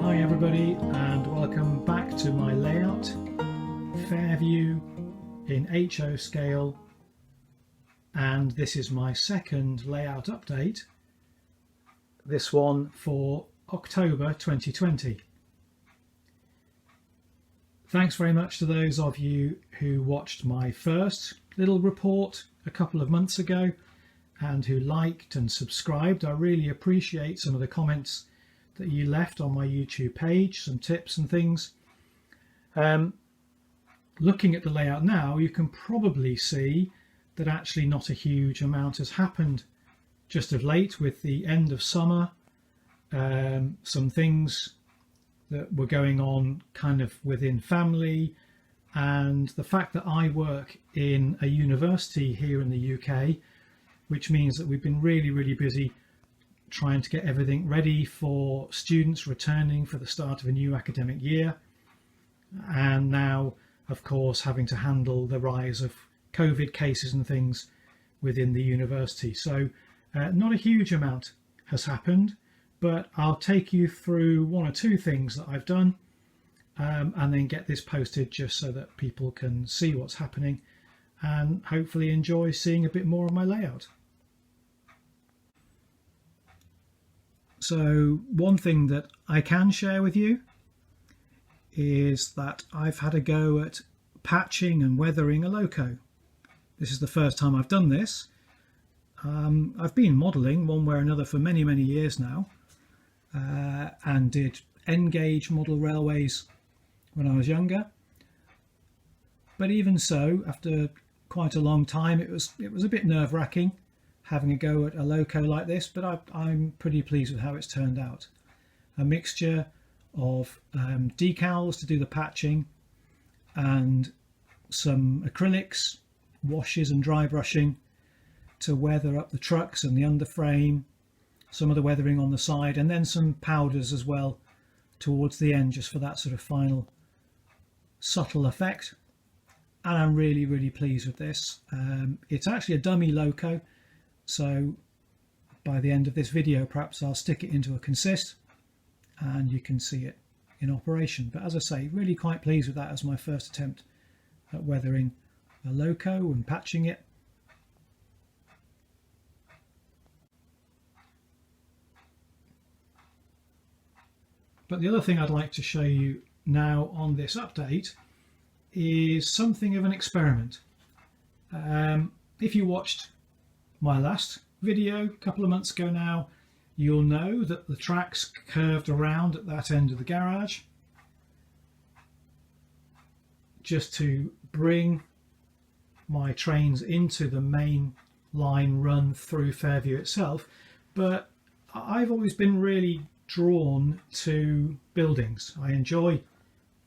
Hi everybody, and welcome back to my layout, Fairview in HO scale, and this is my second layout update, this one for October 2020. Thanks very much to those of you who watched my first little report a couple of months ago and who liked and subscribed. I really appreciate some of the comments that you left on my YouTube page, some tips and things. Looking at the layout now, you can probably see that actually not a huge amount has happened just of late with the end of summer. Some things that were going on kind of within family, and the fact that I work in a university here in the UK, which means that we've been really busy trying to get everything ready for students returning for the start of a new academic year, and now of course having to handle the rise of COVID cases and things within the university. So not a huge amount has happened, but I'll take you through one or two things that I've done and then get this posted just so that people can see what's happening and hopefully enjoy seeing a bit more of my layout. So one thing that I can share with you is that I've had a go at patching and weathering a loco. This is the first time I've done this. I've been modelling one way or another for many years now, and did N-gauge model railways when I was younger. But even so, after quite a long time, it was a bit nerve-wracking having a go at a loco like this, but I'm pretty pleased with how it's turned out. A mixture of decals to do the patching and some acrylics, washes and dry brushing to weather up the trucks and the underframe, some of the weathering on the side, and then some powders as well towards the end just for that sort of final subtle effect. And I'm really pleased with this. It's actually a dummy loco, so by the end of this video perhaps I'll stick it into a consist and you can see it in operation. But as I say, really quite pleased with that as my first attempt at weathering a loco and patching it. But the other thing I'd like to show you now on this update is something of an experiment. If you watched my last video a couple of months ago now, you'll know that the tracks curved around at that end of the garage just to bring my trains into the main line run through Fairview itself. But I've always been really drawn to buildings. I enjoy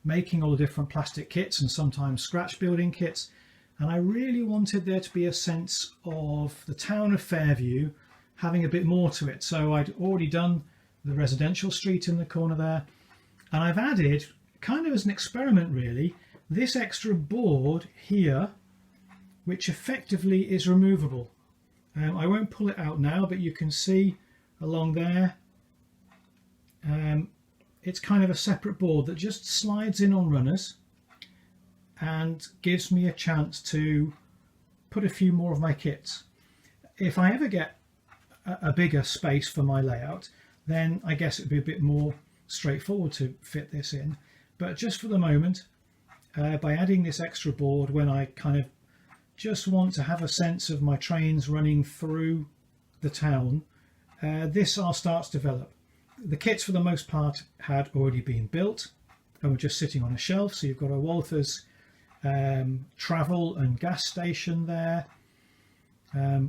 making all the different plastic kits and sometimes scratch building kits, and I really wanted there to be a sense of the town of Fairview having a bit more to it. So I'd already done the residential street in the corner there, and I've added, kind of as an experiment really, this extra board here which effectively is removable. I won't pull it out now, but you can see along there it's kind of a separate board that just slides in on runners and gives me a chance to put a few more of my kits. If I ever get a bigger space for my layout, then I guess it'd be a bit more straightforward to fit this in. But just for the moment, by adding this extra board when I kind of just want to have a sense of my trains running through the town, this I'll start to develop. The kits for the most part had already been built and were just sitting on a shelf. So you've got a Walther's travel and gas station there, a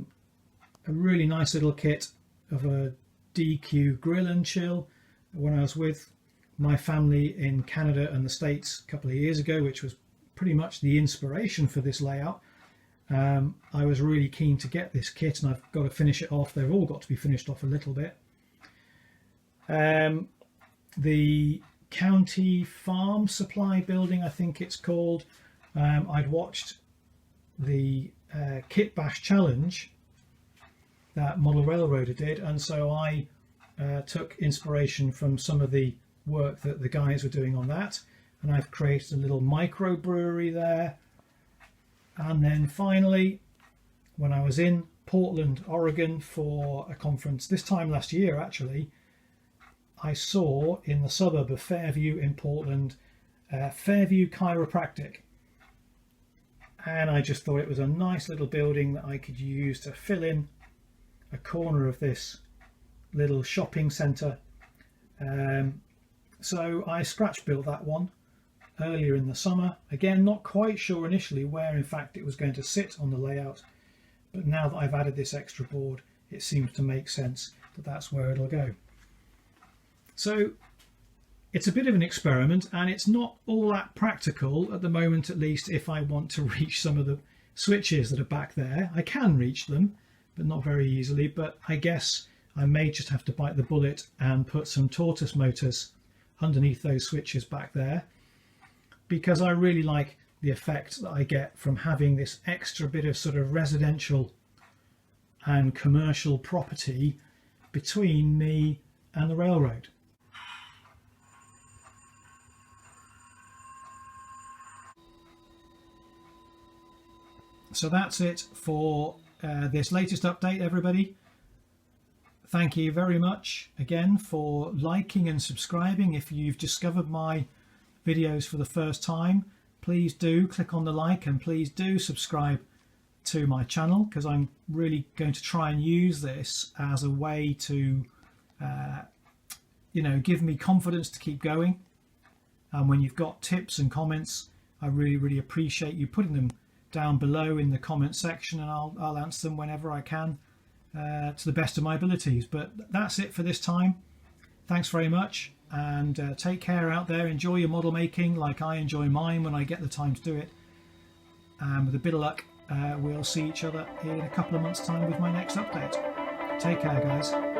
really nice little kit of a DQ grill and chill when I was with my family in Canada and the States a couple of years ago, which was pretty much the inspiration for this layout. I was really keen to get this kit, and I've got to finish it off. They've all got to be finished off a little bit. The County Farm Supply Building, I think it's called, I'd watched the Kit Bash Challenge that Model Railroader did, and so I took inspiration from some of the work that the guys were doing on that, and I've created a little microbrewery there. And then finally, when I was in Portland, Oregon for a conference this time last year actually, I saw in the suburb of Fairview in Portland, Fairview Chiropractic, and I just thought it was a nice little building that I could use to fill in a corner of this little shopping centre. So I scratch built that one earlier in the summer. Again, not quite sure initially where in fact it was going to sit on the layout, but now that I've added this extra board, it seems to make sense that that's where it'll go. So it's a bit of an experiment, and it's not all that practical at the moment, at least if I want to reach some of the switches that are back there. I can reach them, but not very easily, but I guess I may just have to bite the bullet and put some tortoise motors underneath those switches back there, because I really like the effect that I get from having this extra bit of sort of residential and commercial property between me and the railroad. So that's it for this latest update, everybody. Thank you very much again for liking and subscribing. If you've discovered my videos for the first time, please do click on the like, and please do subscribe to my channel, because I'm really going to try and use this as a way to give me confidence to keep going. And when you've got tips and comments, I really appreciate you putting them down below in the comment section, and I'll answer them whenever I can to the best of my abilities. But that's it for this time. Thanks very much, and take care out there. Enjoy your model making like I enjoy mine when I get the time to do it, and with a bit of luck we'll see each other in a couple of months' time with my next update. Take care, guys.